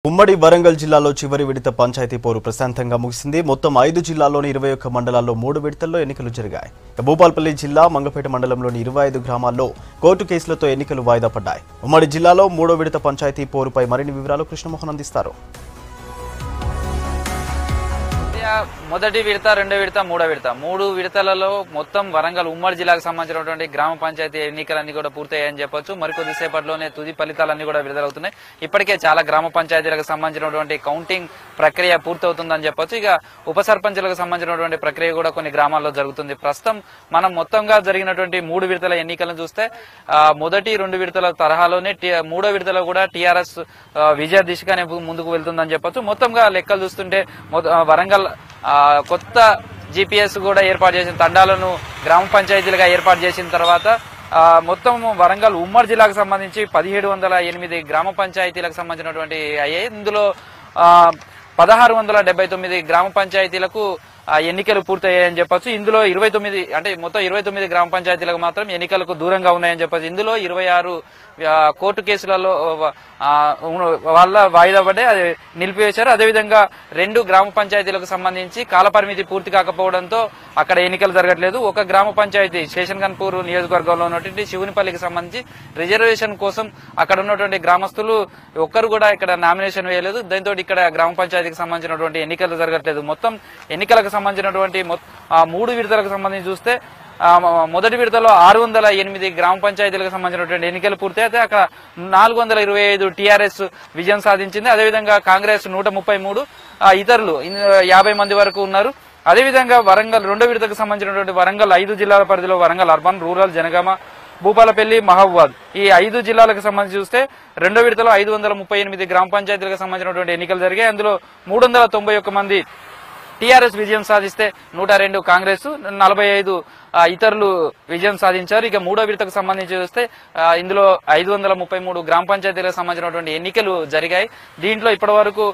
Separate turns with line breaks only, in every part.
ఉమ్మడి వరంగల్ జిల్లాలో చివరి విడత పంచాయతీ పోరు ప్రశాంతంగా ముగిసింది. మొత్తం 5 జిల్లాల్లోని 21 మండలాల్లో 3 విడతల్లో ఎన్నికలు జరిగాయి. భూపాల్పల్లి జిల్లా మంగపేట మండలంలోని 25 గ్రామాల్లో కోర్టు కేసులతో ఎన్నికలు వాయిదా పడ్డాయి. ఉమ్మడి జిల్లాలో 3వ విడత పంచాయతీ పోరుపై మరిన్ని వివరాలు కృష్ణమోహన్ అందిస్తారు.
మొదటి విడత, రెండో విడత, మూడో విడత, 3 విడతలలో మొత్తం వరంగల్ ఉమ్మడి జిల్లాకు సంబంధించినటువంటి గ్రామ పంచాయతీ ఎన్నికలన్నీ కూడా పూర్తయ్యాయని చెప్పొచ్చు. మరికొద్ది సేపట్లోనే తుది ఫలితాలన్నీ కూడా విడుదలవుతున్నాయి. ఇప్పటికే చాలా గ్రామ పంచాయతీలకు సంబంధించినటువంటి కౌంటింగ్ ప్రక్రియ పూర్తవుతుందని చెప్పొచ్చు. ఇక ఉప సర్పంచులకు సంబంధించినటువంటి ప్రక్రియ కూడా కొన్ని గ్రామాల్లో జరుగుతుంది. ప్రస్తుతం మనం మొత్తంగా జరిగినటువంటి 3 విడతల ఎన్నికలను చూస్తే మొదటి 2 విడతల తరహాలోనే 3వ విడతలో కూడా టీఆర్ఎస్ విజయ దిశగానే ముందుకు వెళ్తుందని చెప్పొచ్చు. మొత్తంగా లెక్కలు చూస్తుంటే వరంగల్ కొత్త జిపిఎస్ కూడా ఏర్పాటు చేసిన తండాలను గ్రామ పంచాయతీలుగా ఏర్పాటు చేసిన తర్వాత మొత్తం వరంగల్ ఉమ్మడి జిల్లాకు సంబంధించి 1708 గ్రామ పంచాయతీలకు సంబంధించినటువంటి అయ్యాయి. ఇందులో 1679 గ్రామ పంచాయతీలకు ఎన్నికలు పూర్తయ్యాయని చెప్పొచ్చు. ఇందులో 29 అంటే మొత్తం 29 గ్రామ పంచాయతీలకు మాత్రం ఎన్నికలకు దూరంగా ఉన్నాయని చెప్పొచ్చు. ఇందులో 26 కోర్టు కేసులలో వాళ్ళ వాయిదా పడ్డే అది నిలిపివేశారు. అదేవిధంగా 2 గ్రామ పంచాయతీలకు సంబంధించి కాలపరిమితి పూర్తి కాకపోవడంతో అక్కడ ఎన్నికలు జరగట్లేదు. ఒక గ్రామ పంచాయతీ శేషన్గన్పూర్ నియోజకవర్గంలో ఉన్నటువంటి శివునిపల్లికి సంబంధించి రిజర్వేషన్ కోసం అక్కడ ఉన్నటువంటి గ్రామస్తులు ఒక్కరు కూడా ఇక్కడ నామినేషన్ వేయలేదు. దీంతో ఇక్కడ గ్రామ పంచాయతీకి సంబంధించినటువంటి ఎన్నికలు జరగట్లేదు. మొత్తం ఎన్నికలకు సంబంధించినటువంటి 3 విడతలకు సంబంధించి చూస్తే మొదటి విడతలో 608 గ్రామ పంచాయతీలకు సంబంధించినటువంటి ఎన్నికలు పూర్తయితే అక్కడ 425 టీఆర్ఎస్ విజయం సాధించింది. అదేవిధంగా కాంగ్రెస్ 133, ఇతరులు 50 మంది వరకు ఉన్నారు. అదేవిధంగా వరంగల్ 2వ విడతకు సంబంధించినటువంటి వరంగల్ 5 జిల్లాల పరిధిలో వరంగల్ అర్బన్, రూరల్, జనగామ, భూపాలపల్లి, మహబూబాద్ ఈ 5 జిల్లాలకు సంబంధించి చూస్తే 2వ విడతలో 538 గ్రామ పంచాయతీలకు సంబంధించినటువంటి ఎన్నికలు జరిగాయి. అందులో 391 మంది టీఆర్ఎస్ విజయం సాధిస్తే 102 కాంగ్రెస్, 45 ఇతరులు విజయం సాధించారు. ఇక 3వ విడతకు సంబంధించి చూస్తే ఇందులో 533 గ్రామ పంచాయతీలకు సంబంధించినటువంటి ఎన్నికలు జరిగాయి. దీంట్లో ఇప్పటి వరకు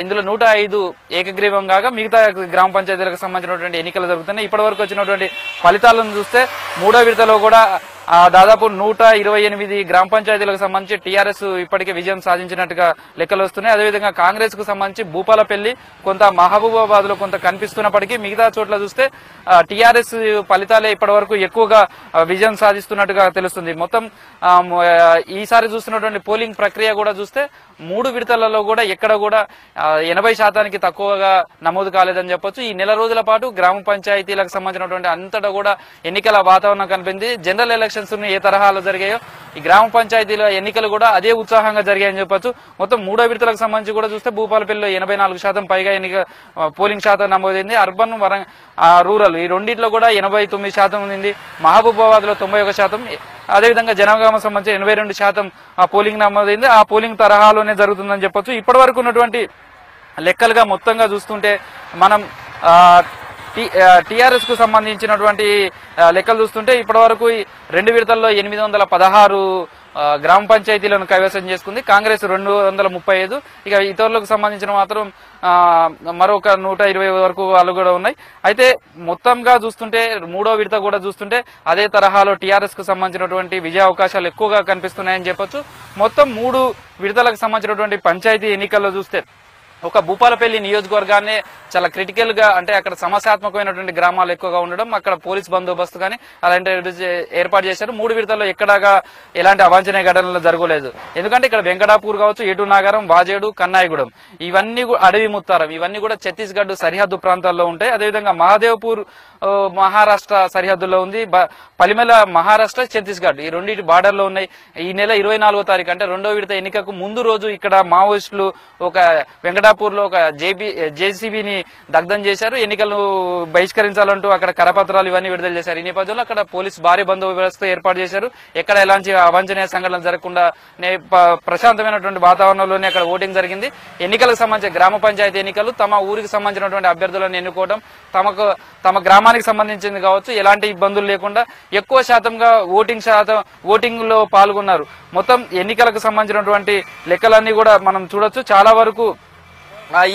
ఇందులో 105 ఏకగ్రీవం కాగా మిగతా గ్రామ పంచాయతీలకు సంబంధించినటువంటి ఎన్నికలు జరుగుతున్నాయి. ఇప్పటి వరకు వచ్చినటువంటి ఫలితాలను చూస్తే 3వ విడతలో కూడా దాదాపు 128 గ్రామ పంచాయతీలకు సంబంధించి టీఆర్ఎస్ ఇప్పటికే విజయం సాధించినట్టుగా లెక్కలు వస్తున్నాయి. అదేవిధంగా కాంగ్రెస్ కు సంబంధించి భూపాలపల్లి, కొంత మహబూబాబాద్ లో కొంత కనిపిస్తున్నప్పటికీ మిగతా చోట్ల చూస్తే టీఆర్ఎస్ ఫలితాలే ఇప్పటి వరకు ఎక్కువగా విజయం సాధిస్తున్నట్టుగా తెలుస్తుంది. మొత్తం ఈసారి చూస్తున్నటువంటి పోలింగ్ ప్రక్రియ కూడా చూస్తే 3 విడతలలో కూడా ఎక్కడ కూడా 80% తక్కువగా నమోదు కాలేదని చెప్పొచ్చు. ఈ నెల రోజుల పాటు గ్రామ పంచాయతీలకు సంబంధించినటువంటి అంతటా కూడా ఎన్నికల వాతావరణం కనిపించింది. జనరల్ ఎలక్షన్స్ ఏ తరహాలో జరిగాయో ఈ గ్రామ పంచాయతీల ఎన్నికలు కూడా అదే ఉత్సాహంగా జరిగాయని చెప్పొచ్చు. మొత్తం 3వ విడతలకు సంబంధించి కూడా చూస్తే భూపాలపల్లిలో 84% పైగా పోలింగ్ శాతం నమోదైంది. అర్బన్, రూరల్ ఈ రెండింటిలో కూడా 89% ఉంది. మహబూబాబాద్ లో 91%, అదేవిధంగా జనగామ సంబంధించి 82% పోలింగ్ నమోదైంది. ఆ పోలింగ్ తరహాలోనే జరుగుతుందని చెప్పొచ్చు. ఇప్పటి వరకు ఉన్నటువంటి లెక్కలుగా మొత్తంగా చూస్తుంటే మనం టీఆర్ఎస్ కు సంబంధించినటువంటి లెక్కలు చూస్తుంటే ఇప్పటి వరకు 2 విడతల్లో 816 గ్రామ పంచాయతీలను కైవసం చేసుకుంది. కాంగ్రెస్ 235, ఇక ఇతరులకు సంబంధించిన మాత్రం మరొక 120 వరకు వాళ్ళు కూడా ఉన్నాయి. అయితే మొత్తంగా చూస్తుంటే 3వ విడత కూడా చూస్తుంటే అదే తరహాలో టీఆర్ఎస్ కు సంబంధించినటువంటి విజయ అవకాశాలు ఎక్కువగా కనిపిస్తున్నాయని చెప్పొచ్చు. మొత్తం 3 విడతలకు సంబంధించినటువంటి పంచాయతీ ఎన్నికల్లో చూస్తే ఒక భూపాలపల్లి నియోజకవర్గాన్ని చాలా క్రిటికల్ గా, అంటే అక్కడ సమస్యాత్మకమైనటువంటి గ్రామాలు ఎక్కువగా ఉండడం, అక్కడ పోలీస్ బందోబస్తు కానీ అలాంటి ఏర్పాటు చేశారు. 3 విడతల్లో ఎక్కడాగా ఎలాంటి అవాంఛనీయ ఘటనలు జరగలేదు. ఎందుకంటే ఇక్కడ వెంకటాపూర్ కావచ్చు, ఏటూ నాగారం, వాజేడు, కన్నాయిగూడెం ఇవన్నీ అడవి ముత్తారం ఇవన్నీ కూడా ఛత్తీస్గఢ్ సరిహద్దు ప్రాంతాల్లో ఉంటాయి. అదేవిధంగా మహాదేవ్పూర్ మహారాష్ట్ర సరిహద్దులో ఉంది. పలిమెల మహారాష్ట్ర, ఛత్తీస్గఢ్ ఈ రెండింటి బార్డర్ లో ఉన్నాయి. ఈ నెల 24వ తారీఖు అంటే 2వ విడత ఎన్నికకు ముందు రోజు ఇక్కడ మావోయిస్టులు ఒక వెంకటాపూర్ లో ఒక జేసీబీని దగ్ధం చేశారు. ఎన్నికలు బహిష్కరించాలంటూ అక్కడ కరపత్రాలు ఇవన్నీ విడుదల చేశారు. ఈ నేపథ్యంలో అక్కడ పోలీసు భారీ బందోబస్తు ఏర్పాటు చేశారు. ఎక్కడ ఎలాంటి అవాంఛనీయ సంఘటనలు జరగకుండా ప్రశాంతమైనటువంటి వాతావరణంలోనే అక్కడ ఓటింగ్ జరిగింది. ఎన్నికలకు సంబంధించి గ్రామ పంచాయతీ ఎన్నికలు తమ ఊరికి సంబంధించినటువంటి అభ్యర్థులను ఎన్నుకోవడం, తమ గ్రామానికి సంబంధించింది కావచ్చు ఎలాంటి ఇబ్బందులు లేకుండా ఎక్కువ శాతంగా ఓటింగ్ లో పాల్గొన్నారు. మొత్తం ఎన్నికలకు సంబంధించినటువంటి లెక్కలన్నీ కూడా మనం చూడొచ్చు. చాలా వరకు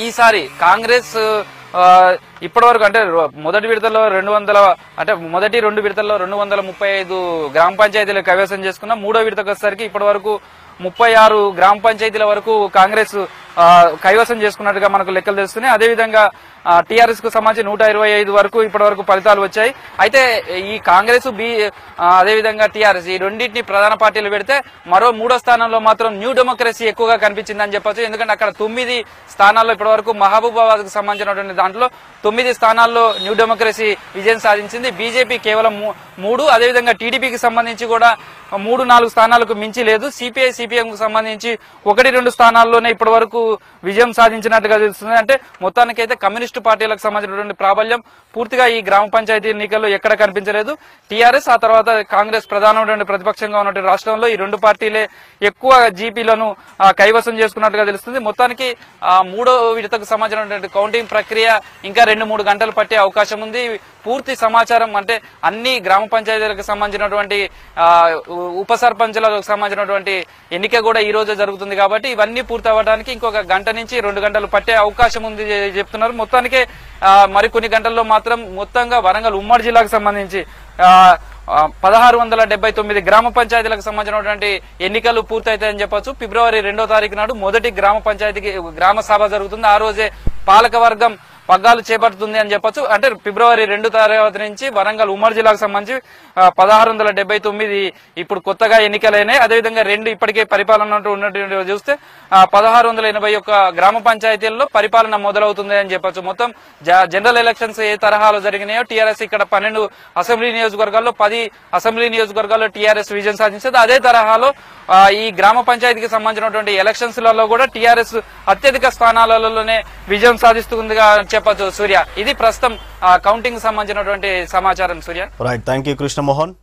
ఈసారి కాంగ్రెస్ ఇప్పటి వరకు అంటే మొదటి విడతలో 2 విడతల్లో 235 గ్రామ పంచాయతీలు కైవసం చేసుకున్న 3వ విడతకు వచ్చేసరికి ఇప్పటి వరకు 36 గ్రామ పంచాయతీల వరకు కాంగ్రెస్ కైవసం చేసుకున్నట్టుగా మనకు లెక్కలు తెలుస్తున్నాయి. అదేవిధంగా టీఆర్ఎస్ కు సంబంధించి 125 వరకు ఇప్పటి వరకు ఫలితాలు వచ్చాయి. అయితే ఈ కాంగ్రెస్ అదేవిధంగా టీఆర్ఎస్ ఈ రెండింటిని ప్రధాన పార్టీలు పెడితే మరో 3వ స్థానంలో మాత్రం న్యూ డెమోక్రసీ ఎక్కువగా కనిపించిందని చెప్పొచ్చు. ఎందుకంటే అక్కడ 9 స్థానాల్లో ఇప్పటి వరకు మహబూబాబాద్ కు సంబంధించినటువంటి దాంట్లో 9 స్థానాల్లో న్యూ డెమోక్రసీ విజయం సాధించింది. బీజేపీ కేవలం 3, అదేవిధంగా టీడీపీకి సంబంధించి కూడా 3-4 స్థానాలకు మించి లేదు. సిపిఐ సిపిఎం కు సంబంధించి 1-2 స్థానాల్లోనే ఇప్పటి వరకు విజయం సాధించినట్టుగా తెలుస్తుంది. అంటే మొత్తానికైతే కమ్యూనిస్టు పార్టీలకు సంబంధించినటువంటి ప్రాబల్యం పూర్తిగా ఈ గ్రామ పంచాయతీ ఎన్నికల్లో ఎక్కడ కనిపించలేదు. టీఆర్ఎస్ ఆ తర్వాత కాంగ్రెస్ ప్రధానమైనటువంటి ప్రతిపక్షంగా ఉన్నటువంటి రాష్ట్రంలో ఈ రెండు పార్టీలే ఎక్కువ జీపీలను కైవసం చేసుకున్నట్టుగా తెలుస్తుంది. మొత్తానికి 3వ విడతకు సంబంధించినటువంటి కౌంటింగ్ ప్రక్రియ ఇంకా 2-3 గంటలు పట్టే అవకాశం ఉంది. పూర్తి సమాచారం అంటే అన్ని గ్రామ పంచాయతీలకు సంబంధించినటువంటి ఉప సర్పంచులకు సంబంధించినటువంటి ఎన్నిక కూడా ఈ రోజే జరుగుతుంది. కాబట్టి ఇవన్నీ పూర్తి అవ్వడానికి ఇంకొక గంట నుంచి 2 గంటలు పట్టే అవకాశం ఉంది చెప్తున్నారు. మొత్తానికి మరికొన్ని గంటల్లో మాత్రం మొత్తంగా వరంగల్ ఉమ్మడి జిల్లాకు సంబంధించి 1679 గ్రామ పంచాయతీలకు సంబంధించినటువంటి ఎన్నికలు పూర్తయితాయని చెప్పొచ్చు. ఫిబ్రవరి 2వ తారీఖు నాడు మొదటి గ్రామ సభ జరుగుతుంది. ఆ రోజే పాలక వర్గం పగ్గాలు చేపడుతుంది అని చెప్పొచ్చు. అంటే ఫిబ్రవరి 2వ తారీఖు నుంచి వరంగల్ ఉమ్మడి జిల్లాకు సంబంధించి 1679 ఇప్పుడు కొత్తగా ఎన్నికలైనాయి. అదేవిధంగా 2 ఇప్పటికే పరిపాలన ఉన్నటువంటి చూస్తే 1681 గ్రామ పంచాయతీల్లో పరిపాలన మొదలవుతుంది అని చెప్పొచ్చు. మొత్తం జనరల్ ఎలక్షన్స్ ఏ తరహాలో జరిగినాయో టీఆర్ఎస్ ఇక్కడ 12 అసెంబ్లీ నియోజకవర్గాల్లో 10 అసెంబ్లీ నియోజకవర్గాల్లో టీఆర్ఎస్ విజయం సాధించింది. అదే తరహాలో ఈ గ్రామ పంచాయతీకి సంబంధించినటువంటి ఎలక్షన్స్ లలో కూడా టీఆర్ఎస్ అత్యధిక స్థానాలలోనే విజయం సాధిస్తుందిగా చెప్పొచ్చు. సూర్య, ఇది ప్రస్తుతం కౌంటింగ్ సంబంధించినటువంటి సమాచారం. సూర్య,
రైట్, థ్యాంక్ యూ కృష్ణమోహన్.